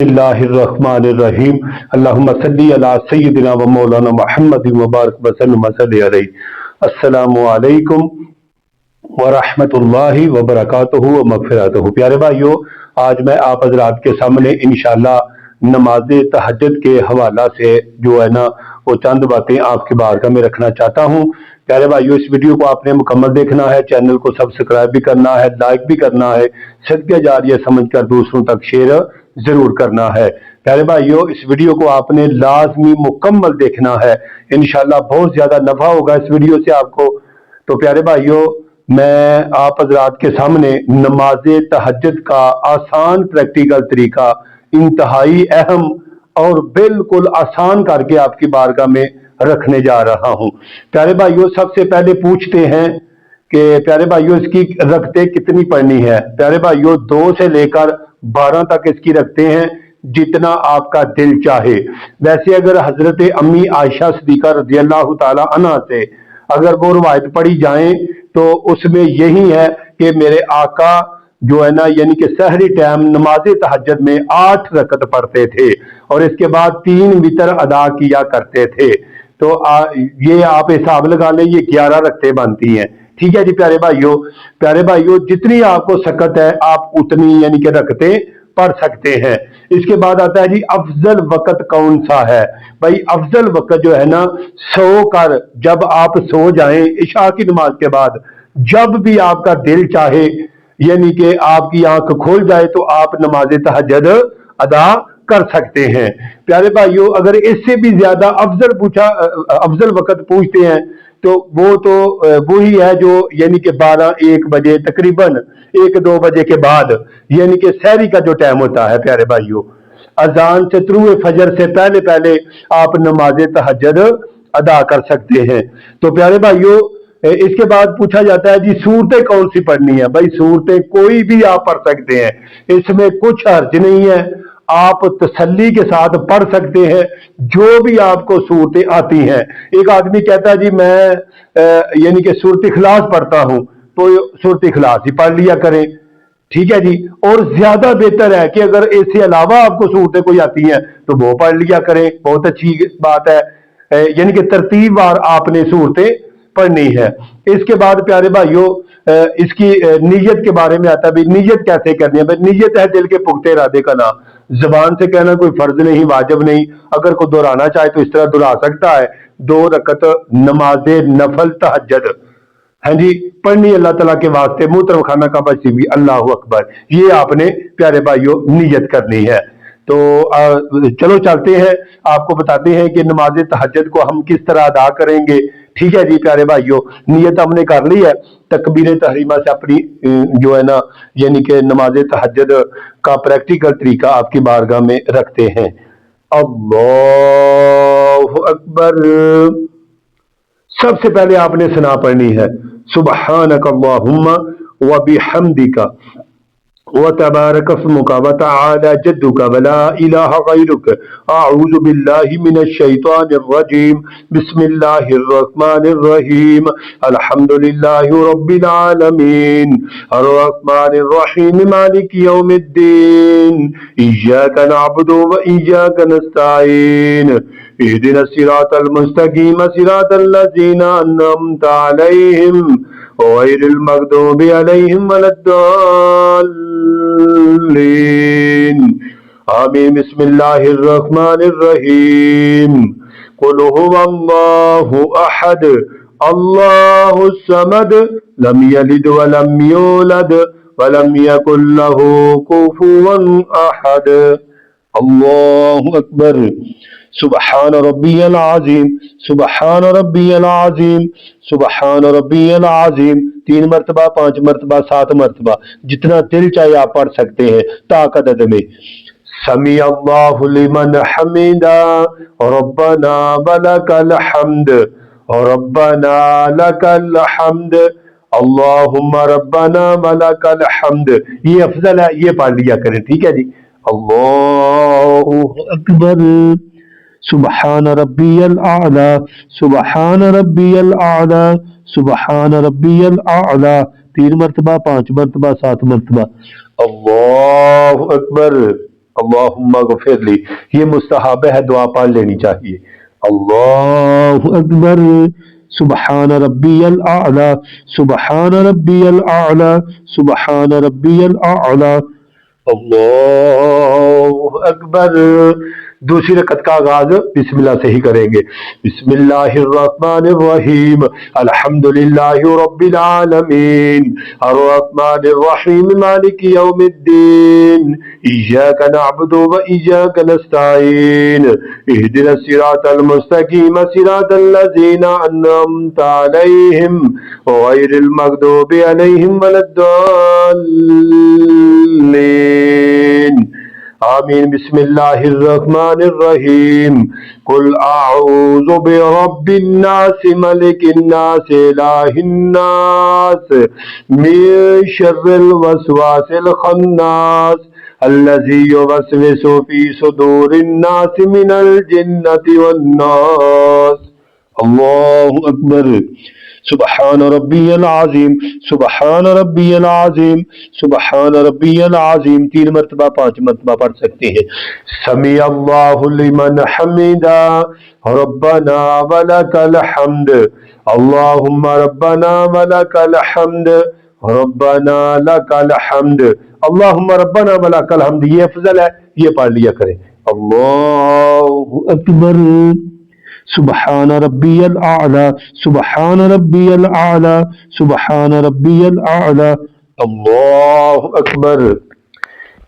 اللہ الرحمن الرحیم اللہم صلی علی سیدنا و مولانا محمد مبارک وسلم صلی علیہ۔ السلام علیکم ورحمۃ اللہ وبرکاتہ و مغفراتہ۔ پیارے بھائیو، آج میں آپ حضرات کے سامنے انشاءاللہ نماز تہجد کے حوالہ سے جو ہے نا وہ چند باتیں آپ کی بارگاہ میں رکھنا چاہتا ہوں۔ پیارے بھائیو، اس ویڈیو کو آپ نے مکمل دیکھنا ہے، چینل کو سبسکرائب بھی کرنا ہے، لائک بھی کرنا ہے، صدقہ جاریہ سمجھ کر دوسروں تک شیئر ضرور کرنا ہے۔ پیارے بھائیو، اس ویڈیو کو آپ نے لازمی مکمل دیکھنا ہے، انشاءاللہ بہت زیادہ نفع ہوگا اس ویڈیو سے آپ کو۔ تو پیارے بھائیو، میں آپ حضرات کے سامنے نماز تہجد کا آسان پریکٹیکل طریقہ، انتہائی اہم اور بالکل آسان کر کے آپ کی بارگاہ میں رکھنے جا رہا ہوں۔ پیارے بھائیو، سب سے پہلے پوچھتے ہیں کہ پیارے بھائیو اس کی رکھتے کتنی پڑھنی ہے؟ پیارے بھائیو، 2 سے لے کر 12 تک اس کی رکھتے ہیں، جتنا آپ کا دل چاہے۔ ویسے اگر حضرت امی عائشہ صدیقہ رضی اللہ تعالی عنہ سے اگر وہ روایت پڑھی جائیں تو اس میں یہی ہے کہ میرے آقا جو ہے نا یعنی کہ سحری ٹائم نماز تہجد میں 8 رکعت پڑھتے تھے اور اس کے بعد 3 وتر ادا کیا کرتے تھے۔ تو یہ آپ حساب لگا لیں، یہ 11 رکعتیں بنتی ہیں۔ ٹھیک ہے جی پیارے بھائیو، جتنی آپ کو سکت ہے آپ اتنی یعنی کہ رکعتیں پڑھ سکتے ہیں۔ اس کے بعد آتا ہے جی افضل وقت کون سا ہے؟ بھائی افضل وقت جو ہے نا، سو کر جب آپ سو جائیں عشاء کی نماز کے بعد، جب بھی آپ کا دل چاہے یعنی کہ آپ کی آنکھ کھول جائے تو آپ نماز تہجد ادا کر سکتے ہیں۔ پیارے بھائیو، اگر اس سے بھی زیادہ افضل وقت پوچھتے ہیں تو وہ تو وہی ہے جو یعنی کہ 12-1 بجے، تقریباً 1-2 بجے کے بعد، یعنی کہ سحری کا جو ٹائم ہوتا ہے۔ پیارے بھائیو، اذان سے طلوع فجر سے پہلے پہلے آپ نماز تہجد ادا کر سکتے ہیں۔ تو پیارے بھائیو، اس کے بعد پوچھا جاتا ہے جی سورتیں کون سی پڑھنی ہے؟ بھائی سورتیں کوئی بھی آپ پڑھ سکتے ہیں، اس میں کچھ حرج نہیں ہے، آپ تسلی کے ساتھ پڑھ سکتے ہیں جو بھی آپ کو صورتیں آتی ہیں۔ ایک آدمی کہتا ہے جی میں یعنی کہ سورت اخلاص پڑھتا ہوں، تو سورت اخلاص ہی پڑھ لیا کریں۔ ٹھیک ہے جی، اور زیادہ بہتر ہے کہ اگر اس سے علاوہ آپ کو صورتیں کوئی آتی ہیں تو وہ پڑھ لیا کریں، بہت اچھی بات ہے، یعنی کہ ترتیب وار آپ نے صورتیں پڑھنی ہے۔ اس کے بعد پیارے بھائیو، اس کی نیت کے بارے میں آتا ہے، نیت کیسے کرنی ہے؟ نیت ہے دل کے پختہ ارادے کا نام، زبان سے کہنا کوئی فرض نہیں، واجب نہیں، اگر کوئی دہرانا چاہے تو اس طرح دہرا سکتا ہے۔ 2 رکعت نماز نفل تہجد، ہاں جی، پڑھنی اللہ تعالیٰ کے واسطے، محترم خانہ کعبہ سے بھی اللہ اکبر، یہ آپ نے پیارے بھائیو نیت کرنی ہے۔ تو چلو چلتے ہیں، آپ کو بتاتے ہیں کہ نماز تہجد کو ہم کس طرح ادا کریں گے۔ ٹھیک ہے جی پیارے بھائیو، نیت ہم نے کر لی ہے، تکبیر تحریمہ سے اپنی جو ہے نا یعنی کہ نماز تہجد کا پریکٹیکل طریقہ آپ کی بارگاہ میں رکھتے ہیں۔ اللہ اکبر۔ سب سے پہلے آپ نے ثنا پڑھنی ہے، سبحانک اللہم وبحمدک وتبارک اسمک وتعالی جدک ولا الہ غیرک، اعوذ باللہ من الشیطان الرجیم، بسم اللہ الرحمن الرحیم، الحمد للہ رب العالمین، الرحمن الرحیم، مالک یوم الدین، ایاک نعبد و ایاک نستعین، اهدنا الصراط المستقیم صراط الذین انعمت علیہم غیر المغضوب علیہم ولا الضالین، آمین۔ بسم اللہ الرحمن الرحیم، قل هو اللہ احد اللہ الصمد لم یلد ولم یولد ولم یکن له کفوا احد۔ اللہ اکبر۔ سبحان ربی العظیم، سبحان ربی العظیم، سبحان ربی العظیم، 3 مرتبہ، 5 مرتبہ، 7 مرتبہ، جتنا دل چاہے آپ پڑھ سکتے ہیں طاقت میں۔ سمیع اللہ لمن حمیدہ، ربنا ولک الحمد، ربنا لک الحمد، اللہم ربنا ولک الحمد، یہ افضل ہے، یہ پڑھ لیا کریں۔ ٹھیک ہے جی، اللہ اکبر۔ سبحان ربی الاعلی، سبحان ربی الاعلی، سبحان ربی الاعلی، 3 مرتبہ، 5 مرتبہ، 7 مرتبہ، اللہ اکبر۔ اللہم اغفر لی، یہ مستحب ہے، دعا پڑھ لینی چاہیے۔ اللہ اکبر، سبحان ربی الاعلی، سبحان ربی الاعلی، سبحان ربی الاعلی، اللہ اکبر۔ دوسری رکعت کا آغاز بسم اللہ سے ہی کریں گے۔ بسم اللہ الرحمن الرحیم، الحمد للہ رب العالمین، الرحمن الرحیم، مالک یوم الدین، ایاک نعبد و ایاک نستعین، اہدنا الصراط المستقیم، صراط الذین انعمت علیہم غیر المغضوب علیہم ولا الضالین، آمین۔ بسم اللہ الرحمن الرحیم، قل اعوذ برب الناس ملک الناس الہ الناس من شر الوسواس الخناس الذی یوسوس فی صدور الناس من الجنۃ والناس، اللہ اکبر۔ سبحان ربی العظیم، سبحان ربی العظیم، سبحان ربی العظیم، 3 مرتبہ 5 مرتبہ پڑھ سکتے ہیں۔ سمیع اللہ لمن حمدا، ربنا ولک الحمد، اللہم ربنا ولک الحمد، ربنا لک الحمد، اللہم ربنا ولک الحمد، یہ افضل ہے، یہ پڑھ لیا کریں۔ اللہ اکبر، سبحان ربی الاعلی، سبحان ربی الاعلی، سبحان ربی الاعلی، اللہ اکبر۔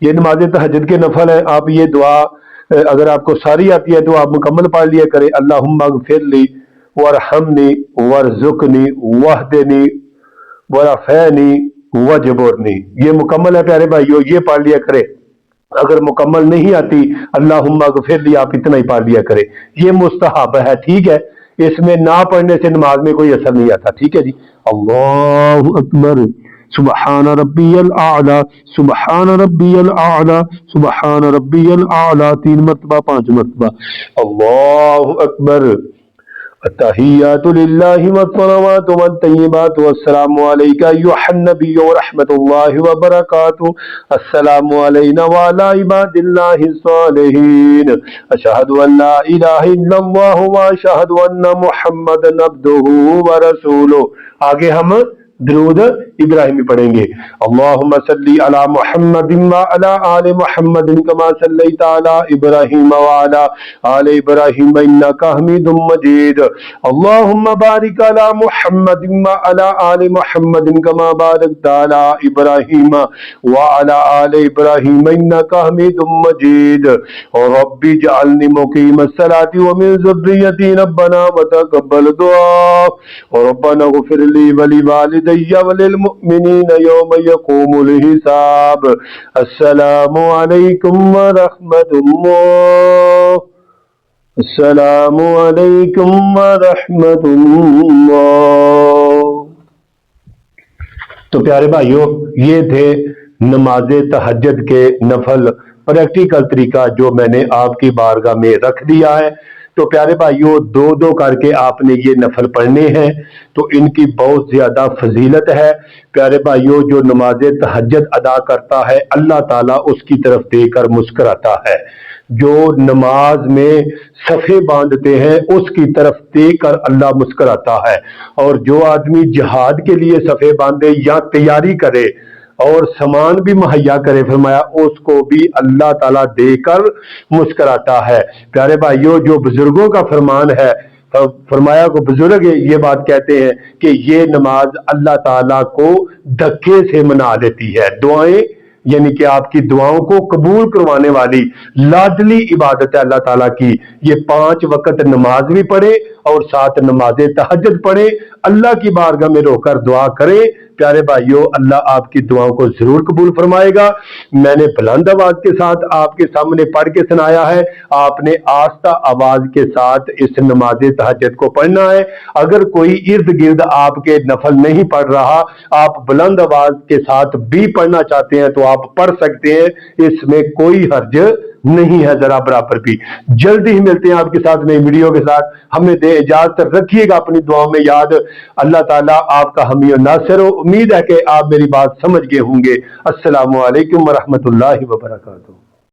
یہ نماز تہجد کے نفل ہے، آپ یہ دعا اگر آپ کو ساری آتی ہے تو آپ مکمل پڑھ لیا کریں۔ اللہم اغفر لی وارحمنی وارزقنی واہدنی ورفعنی وجبرنی، یہ مکمل ہے پیارے بھائیو، یہ پڑھ لیا کرے۔ اگر مکمل نہیں آتی اللہم اغفر لی آپ اتنا ہی پڑھ لیا کرے، یہ مستحب ہے، ٹھیک ہے، اس میں نہ پڑھنے سے نماز میں کوئی اثر نہیں آتا، ٹھیک ہے جی۔ اللہ اکبر، سبحان ربی الاعلی، سبحان ربی الاعلی، سبحان ربی الاعلی، 3 مرتبہ 5 مرتبہ، اللہ اکبر۔ التحیات للہ والصلوات والطیبات والسلام علیک ایھا النبی ورحمۃ اللہ وبرکاتہ، السلام علینا وعلی عباد اللہ الصالحین، اشہد ان لا الہ الا اللہ واشہد ان محمدا عبدہ ورسولہ۔ آگے ہم درود ابراہیمی پڑھیں گے۔ اللہم صلی علی محمد وعلی آل محمد کما صلیت علی ابراہیم وعلی آل ابراہیم انک حمید مجید، اللہم بارک علی محمد وعلی آل محمد کما بارکت علی ابراہیم وعلی آل ابراہیم انک حمید مجید، رب اجعلنی مقیم الصلاۃ ومن ذریتی ربنا وتقبل دعاء، ربنا اغفر لی ولوالدی وللمؤمنین یوم یقوم الحساب۔ السلام علیکم ورحمۃ اللہ، السلام علیکم ورحمۃ اللہ۔ تو پیارے بھائیوں، یہ تھے نماز تہجد کے نفل پریکٹیکل طریقہ جو میں نے آپ کی بارگاہ میں رکھ دیا ہے۔ تو پیارے بھائیوں، 2 کر کے آپ نے یہ نفل پڑھنے ہیں، تو ان کی بہت زیادہ فضیلت ہے۔ پیارے بھائیوں، جو نماز تہجد ادا کرتا ہے اللہ تعالیٰ اس کی طرف دیکھ کر مسکراتا ہے۔ جو نماز میں صفے باندھتے ہیں اس کی طرف دیکھ کر اللہ مسکراتا ہے، اور جو آدمی جہاد کے لیے صفے باندھے یا تیاری کرے اور سامان بھی مہیا کرے، فرمایا اس کو بھی اللہ تعالیٰ دیکھ کر مسکراتا ہے۔ پیارے بھائیوں، جو بزرگوں کا فرمان ہے، فرمایا کو بزرگ یہ بات کہتے ہیں کہ یہ نماز اللہ تعالیٰ کو دھکے سے منا لیتی ہے۔ دعائیں یعنی کہ آپ کی دعاؤں کو قبول کروانے والی لاڈلی عبادت ہے اللہ تعالیٰ کی۔ یہ 5 وقت نماز بھی پڑھے اور ساتھ نماز تہجد پڑھے، اللہ کی بارگاہ میں رو کر دعا کریں۔ پیارے بھائیوں، اللہ آپ کی دعاؤں کو ضرور قبول فرمائے گا۔ میں نے بلند آواز کے ساتھ آپ کے سامنے پڑھ کے سنایا ہے، آپ نے آہستہ آواز کے ساتھ اس نماز تہجد کو پڑھنا ہے۔ اگر کوئی ارد گرد آپ کے نفل نہیں پڑھ رہا، آپ بلند آواز کے ساتھ بھی پڑھنا چاہتے ہیں تو آپ پڑھ سکتے ہیں، اس میں کوئی حرج نہیں ہے ذرا برابر بھی۔ جلدی ہی ملتے ہیں آپ کے ساتھ نئی ویڈیو کے ساتھ، ہمیں دے اجازت، رکھیے گا اپنی دعاؤں میں یاد۔ اللہ تعالیٰ آپ کا حامی و ناصر ہو۔ امید ہے کہ آپ میری بات سمجھ گئے ہوں گے۔ السلام علیکم ورحمۃ اللہ وبرکاتہ۔